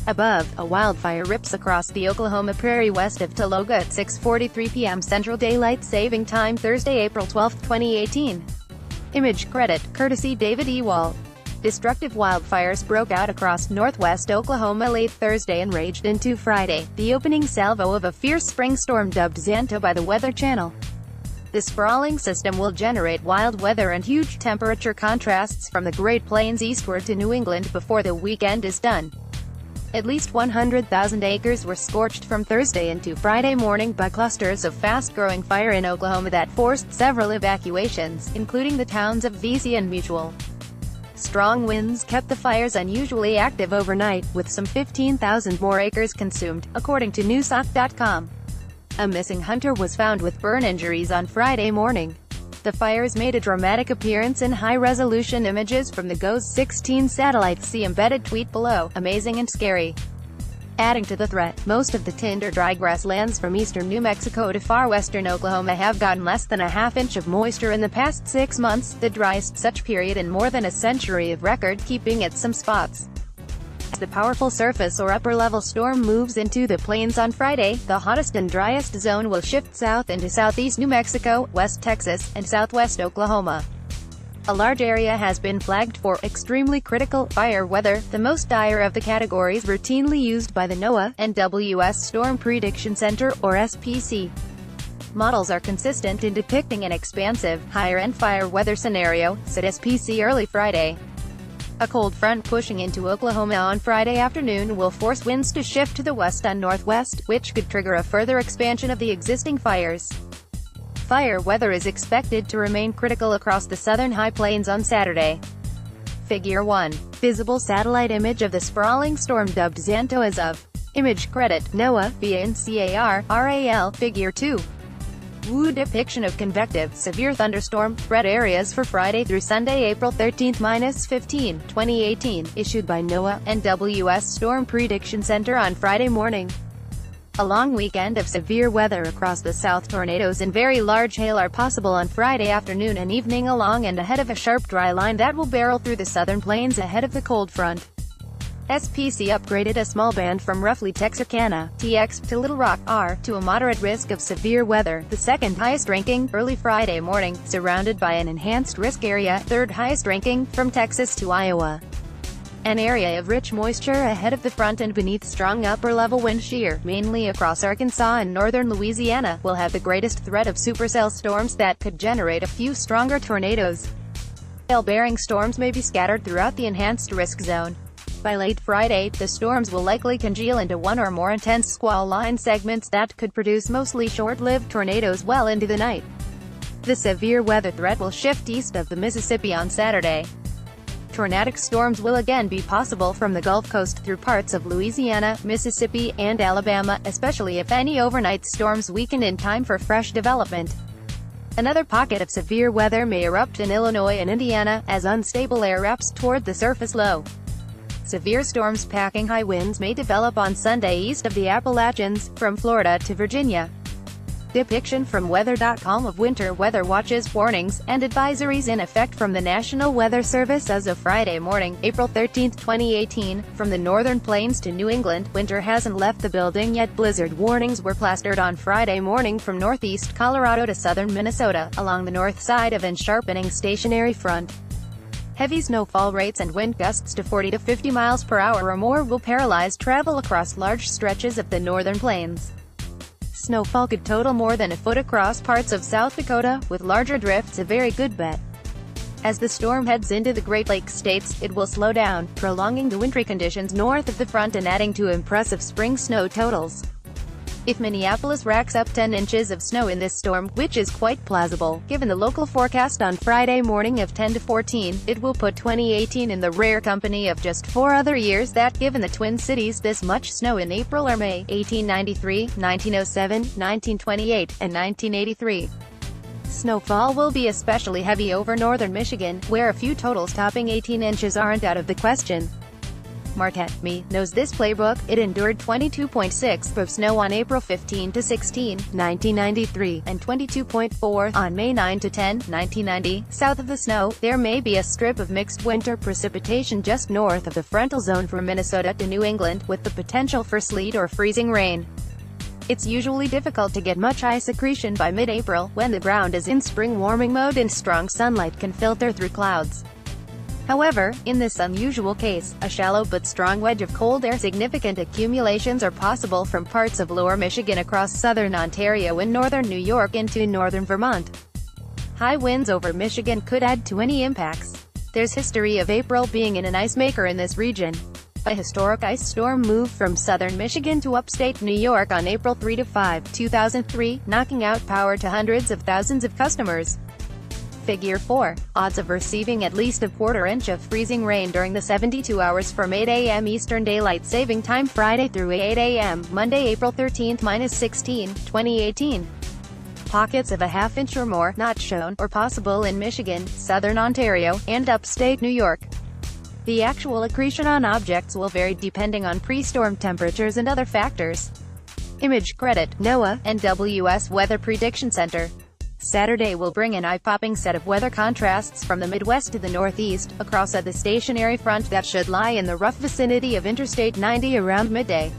Above, a wildfire rips across the Oklahoma prairie west of Taloga at 6:43 p.m. Central Daylight Saving Time Thursday, April 12, 2018. Image credit, courtesy David Ewoldt. Destructive wildfires broke out across northwest Oklahoma late Thursday and raged into Friday, the opening salvo of a fierce spring storm dubbed Xanto by the Weather Channel. The sprawling system will generate wild weather and huge temperature contrasts from the Great Plains eastward to New England before the weekend is done. At least 100,000 acres were scorched from Thursday into Friday morning by clusters of fast-growing fire in Oklahoma that forced several evacuations, including the towns of Vesey and Mutual. Strong winds kept the fires unusually active overnight, with some 15,000 more acres consumed, according to newsock.com. A missing hunter was found with burn injuries on Friday morning. The fires made a dramatic appearance in high-resolution images from the GOES-16 satellite. See embedded tweet below. Amazing and scary. Adding to the threat, most of the tinder dry grasslands from eastern New Mexico to far western Oklahoma have gotten less than a half-inch of moisture in the past 6 months, the driest such period in more than a century of record-keeping at some spots. As the powerful surface or upper-level storm moves into the plains on Friday, the hottest and driest zone will shift south into southeast New Mexico, West Texas, and southwest Oklahoma. A large area has been flagged for extremely critical fire weather, the most dire of the categories routinely used by the NOAA and WS Storm Prediction Center, or SPC. Models are consistent in depicting an expansive, higher-end fire weather scenario, said SPC early Friday. A cold front pushing into Oklahoma on Friday afternoon will force winds to shift to the west and northwest, which could trigger a further expansion of the existing fires. Fire weather is expected to remain critical across the southern high plains on Saturday. Figure 1. Visible satellite image of the sprawling storm dubbed Xanto as of. Image credit, NOAA, VNCAR, RAL. Figure 2. Woo depiction of convective, severe thunderstorm threat areas for Friday through Sunday, April 13-15, 2018, issued by NOAA and WS Storm Prediction Center on Friday morning. A long weekend of severe weather across the south. Tornadoes and very large hail are possible on Friday afternoon and evening along and ahead of a sharp dry line that will barrel through the southern plains ahead of the cold front. SPC upgraded a small band from roughly Texarkana, TX, to Little Rock, R, to a moderate risk of severe weather, the second highest ranking, early Friday morning, surrounded by an enhanced risk area, third highest ranking, from Texas to Iowa. An area of rich moisture ahead of the front and beneath strong upper-level wind shear, mainly across Arkansas and northern Louisiana, will have the greatest threat of supercell storms that could generate a few stronger tornadoes. Hail-bearing storms may be scattered throughout the enhanced risk zone. By late Friday, the storms will likely congeal into one or more intense squall line segments that could produce mostly short-lived tornadoes well into the night. The severe weather threat will shift east of the Mississippi on Saturday. Tornadic storms will again be possible from the Gulf Coast through parts of Louisiana, Mississippi, and Alabama, especially if any overnight storms weaken in time for fresh development. Another pocket of severe weather may erupt in Illinois and Indiana, as unstable air wraps toward the surface low. Severe storms packing high winds may develop on Sunday east of the Appalachians, from Florida to Virginia. Depiction from weather.com of winter weather watches, warnings, and advisories in effect from the National Weather Service as of Friday morning, April 13, 2018. From the northern plains to New England, winter hasn't left the building yet. Blizzard warnings were plastered on Friday morning from northeast Colorado to southern Minnesota, along the north side of an sharpening stationary front. Heavy snowfall rates and wind gusts to 40 to 50 miles per hour or more will paralyze travel across large stretches of the northern plains. Snowfall could total more than a foot across parts of South Dakota, with larger drifts a very good bet. As the storm heads into the Great Lakes states, it will slow down, prolonging the wintry conditions north of the front and adding to impressive spring snow totals. If Minneapolis racks up 10 inches of snow in this storm, which is quite plausible, given the local forecast on Friday morning of 10 to 14, it will put 2018 in the rare company of just 4 other years that given the Twin Cities this much snow in April or May: 1893, 1907, 1928, and 1983. Snowfall will be especially heavy over northern Michigan, where a few totals topping 18 inches aren't out of the question. Marquette, Me, knows this playbook. It endured 22.6 of snow on April 15 to 16, 1993, and 22.4 on May 9 to 10, 1990. South of the snow, there may be a strip of mixed winter precipitation just north of the frontal zone from Minnesota to New England, with the potential for sleet or freezing rain. It's usually difficult to get much ice accretion by mid-April, when the ground is in spring warming mode and strong sunlight can filter through clouds. However, in this unusual case, a shallow but strong wedge of cold air, significant accumulations are possible from parts of lower Michigan across southern Ontario and northern New York into northern Vermont. High winds over Michigan could add to any impacts. There's history of April being an ice maker in this region. A historic ice storm moved from southern Michigan to upstate New York on April 3–5, 2003, knocking out power to hundreds of thousands of customers. Figure 4. Odds of receiving at least a quarter inch of freezing rain during the 72 hours from 8 a.m. Eastern Daylight Saving Time Friday through 8 a.m. Monday, April 13, -16, 2018. Pockets of a half inch or more, not shown, or possible in Michigan, southern Ontario, and upstate New York. The actual accretion on objects will vary depending on pre-storm temperatures and other factors. Image credit, NOAA, and WS Weather Prediction Center. Saturday will bring an eye-popping set of weather contrasts from the Midwest to the Northeast, across the stationary front that should lie in the rough vicinity of Interstate 90 around midday.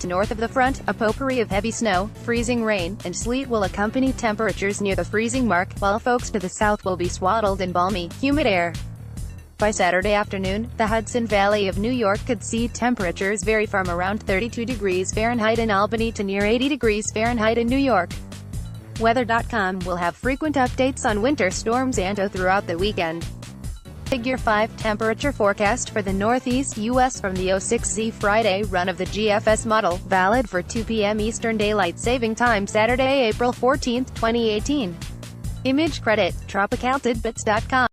To north of the front, a potpourri of heavy snow, freezing rain, and sleet will accompany temperatures near the freezing mark, while folks to the south will be swaddled in balmy, humid air. By Saturday afternoon, the Hudson Valley of New York could see temperatures vary from around 32 degrees Fahrenheit in Albany to near 80 degrees Fahrenheit in New York. Weather.com will have frequent updates on winter storm Xanto throughout the weekend. Figure 5. Temperature forecast for the Northeast U.S. from the 06Z Friday run of the GFS model, valid for 2 p.m. Eastern Daylight Saving Time Saturday, April 14, 2018. Image credit, tropicaltidbits.com.